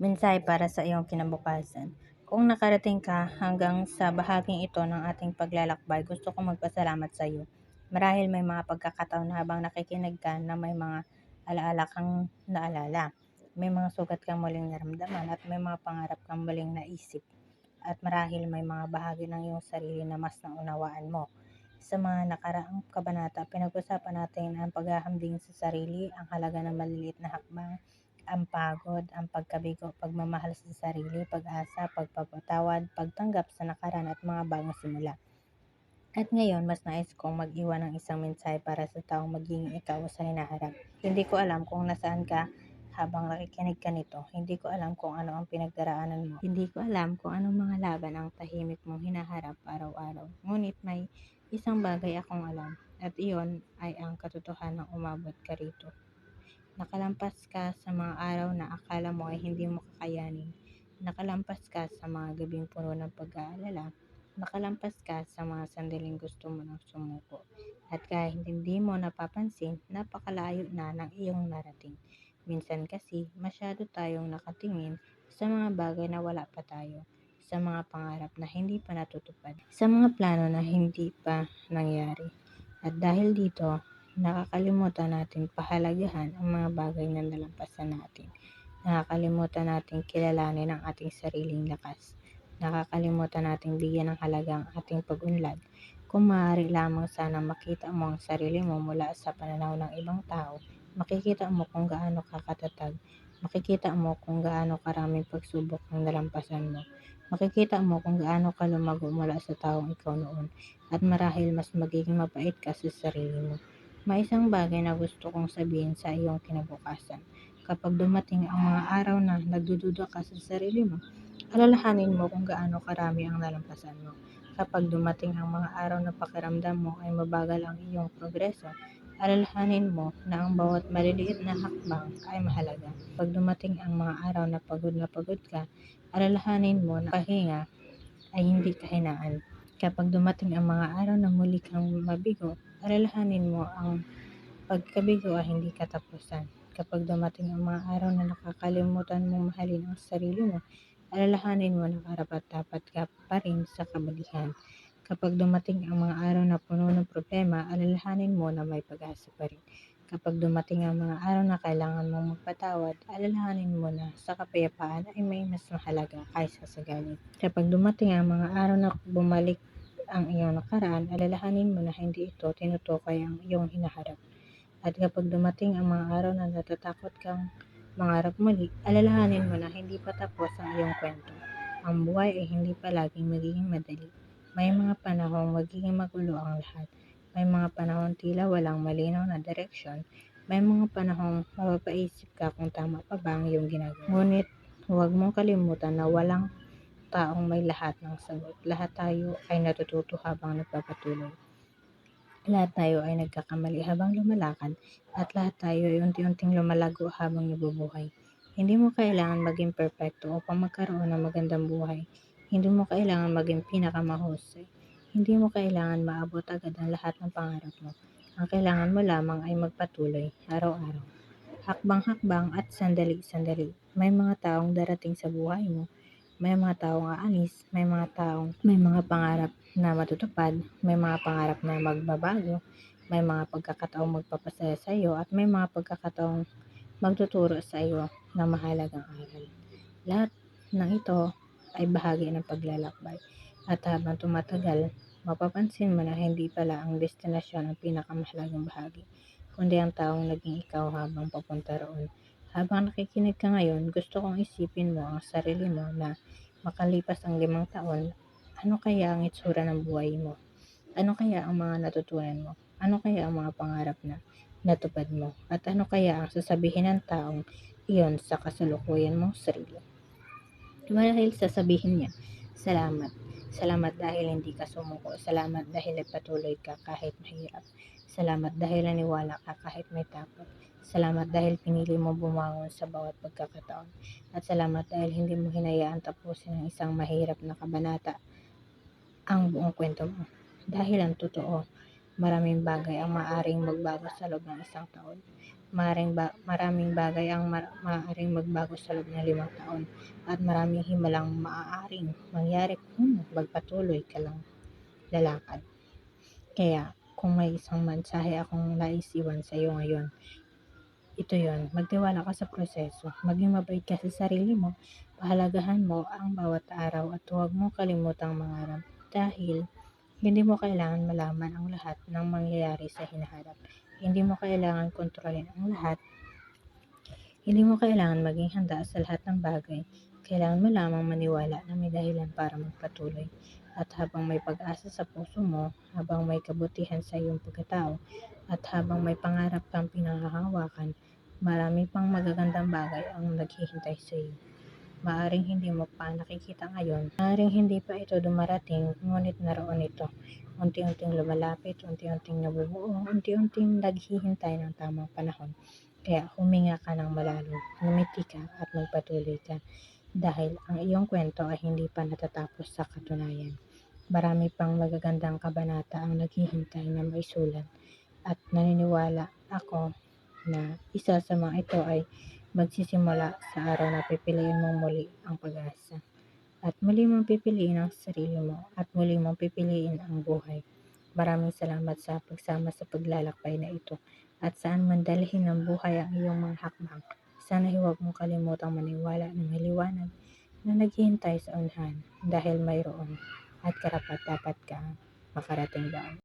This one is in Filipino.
Mensahe para sa iyong kinabukasan. Kung nakarating ka hanggang sa bahaging ito ng ating paglalakbay, gusto kong magpasalamat sa iyo. Marahil may mga pagkakataon na habang nakikinig ka na may mga alaala kang naalala. May mga sugat kang muling naramdaman at may mga pangarap kang muling naisip. At marahil may mga bahagi ng iyong sarili na mas naunawaan mo. Sa mga nakaraang kabanata, pinag-usapan natin ang paghahambing sa sarili, ang halaga ng maliliit na hakbang, ang pagod, ang pagkabigo, pagmamahal sa sarili, pag-asa, pagpapatawad, pagtanggap sa nakaraan at mga bagong simula. At ngayon, mas nais kong mag-iwan ng isang mensahe para sa taong magiging ikaw sa hinaharap. Hindi ko alam kung nasaan ka habang nakikinig ka nito. Hindi ko alam kung ano ang pinagdaraanan mo. Hindi ko alam kung anong mga laban ang tahimik mong hinaharap araw-araw. Ngunit may isang bagay akong alam, at iyon ay ang katotohanan ng umabot ka rito. Nakalampas ka sa mga araw na akala mo ay hindi mo kakayanin. Nakalampas ka sa mga gabing puno ng pag-aalala. Nakalampas ka sa mga sandaling gusto mo nang sumuko. At kahit hindi mo napapansin, napakalayo na ng iyong narating. Minsan kasi, masyado tayong nakatingin sa mga bagay na wala pa tayo, sa mga pangarap na hindi pa natutupad, sa mga plano na hindi pa nangyari. At dahil dito, nakakalimutan natin pahalagahan ang mga bagay na nalampasan natin. Nakakalimutan natin kilalanin ang ating sariling lakas. Nakakalimutan natin bigyan ng halaga ang ating pag-unlad. Kung maaari lamang sana makita mo ang sarili mo mula sa pananaw ng ibang tao, makikita mo kung gaano ka katatag. Makikita mo kung gaano karaming pagsubok ang nalampasan mo. Makikita mo kung gaano ka lumago mula sa taong ikaw noon. At marahil mas magiging mabait ka sa sarili mo. May isang bagay na gusto kong sabihin sa iyong kinabukasan. Kapag dumating ang mga araw na nagdududa ka sa sarili mo, alalahanin mo kung gaano karami ang nalampasan mo. Kapag dumating ang mga araw na pakiramdam mo ay mabagal ang iyong progreso, alalahanin mo na ang bawat maliliit na hakbang ay mahalaga. Pag dumating ang mga araw na pagod ka, alalahanin mo na pahinga ay hindi kahinaan. Kapag dumating ang mga araw na muli kang mabigo, alalahanin mo ang pagkabigo ay hindi katapusan. Kapag dumating ang mga araw na nakakalimutan mong mahalin ang sarili mo, alalahanin mo na karapat-dapat ka pa rin sa kabutihan. Kapag dumating ang mga araw na puno ng problema, alalahanin mo na may pag-asa pa rin. Kapag dumating ang mga araw na kailangan mong magpatawad, alalahanin mo na sa kapayapaan ay may mas mahalaga kaysa sa galit. Kapag dumating ang mga araw na bumalik ang iyong nakaraan, alalahanin mo na hindi ito tinutukoy ang iyong hinaharap. At kapag dumating ang mga araw na natatakot kang mangarap muli, alalahanin mo na hindi pa tapos ang iyong kwento. Ang buhay ay hindi palaging magiging madali. May mga panahong magiging magulo ang lahat. May mga panahong tila walang malinaw na direksyon. May mga panahong mapapaisip ka kung tama pa ba ang iyong ginagawa. Ngunit huwag mong kalimutan na walang taong may lahat ng sagot. Lahat tayo ay natututo habang nagpapatuloy. Lahat tayo ay nagkakamali habang lumalakad, at lahat tayo ay unti-unting lumalago habang nabubuhay. Hindi mo kailangan maging perpekto upang magkaroon ng magandang buhay. Hindi mo kailangan maging pinakamahusay. Hindi mo kailangan maabot agad ang lahat ng pangarap mo. Ang kailangan mo lamang ay magpatuloy, araw-araw. Hakbang-hakbang at sandali-sandali. May mga taong darating sa buhay mo. May mga taong aalis, may mga pangarap na matutupad, may mga pangarap na magbabago, may mga pagkakataong magpapasaya sa iyo, at may mga pagkakataong magtuturo sa iyo ng mahalagang aral. Lahat ng ito ay bahagi ng paglalakbay. At habang tumatagal, mapapansin mo na hindi pala ang destinasyon ang pinakamahalagang bahagi, kundi ang taong naging ikaw habang papunta roon. Habang nakikinig ka ngayon, gusto kong isipin mo ang sarili mo na makalipas ang 5 taon, ano kaya ang itsura ng buhay mo? Ano kaya ang mga natutunan mo? Ano kaya ang mga pangarap na natupad mo? At ano kaya ang sasabihin ng taong iyon sa kasalukuyan mong sarili? Marahil sasabihin niya, salamat. Salamat dahil hindi ka sumuko. Salamat dahil nagpatuloy ka kahit mahirap. Salamat dahil naniwala ka kahit may takot. Salamat dahil pinili mo bumangon sa bawat pagkakataon. At salamat dahil hindi mo hinayaan tapusin ng isang mahirap na kabanata ang buong kwento mo. Dahil ang totoo, maraming bagay ang maaaring magbago sa loob ng isang taon. maraming bagay ang maaaring magbago sa loob ng 5 taon at maraming himalang maaaring mangyari kung magpatuloy ka lang lalakad. Kaya kung may isang mensahe akong nais iwan sa iyo ngayon, ito yon: magtiwala ka sa proseso, maging mabait ka sa sarili mo, pahalagahan mo ang bawat araw at huwag mong kalimutang mangarap dahil hindi mo kailangan malaman ang lahat ng mangyayari sa hinaharap. Hindi mo kailangan kontrolin ang lahat. Hindi mo kailangan maging handa sa lahat ng bagay. Kailangan mo lamang maniwala na may dahilan para magpatuloy. At habang may pag-asa sa puso mo, habang may kabutihan sa iyong pagkatao, at habang may pangarap kang pinanghahawakan, marami pang magagandang bagay ang naghihintay sa iyo. Maaring hindi mo pa nakikita ngayon, maaring hindi pa ito dumarating, ngunit naroon ito. Unti-unting lumalapit, unti-unting nabubuo, unti-unting naghihintay ng tamang panahon. Kaya huminga ka ng malalim, ngumiti ka at magpatuloy ka. Dahil ang iyong kwento ay hindi pa natatapos sa katunayan. Marami pang magagandang kabanata ang naghihintay na maisulat. At naniniwala ako na isa sa mga ito ay magsisimula sa araw na pipiliin mong muli ang pag-asa. At muli mong pipiliin ang sarili mo at muli mong pipiliin ang buhay. Maraming salamat sa pagsama sa paglalakbay na ito. At saan man dalhin ng buhay ang iyong mga hakbang, sana huwag mong kalimutang maniwala na may liwanag na naghihintay sa unahan dahil mayroon at karapat dapat kang makarating doon.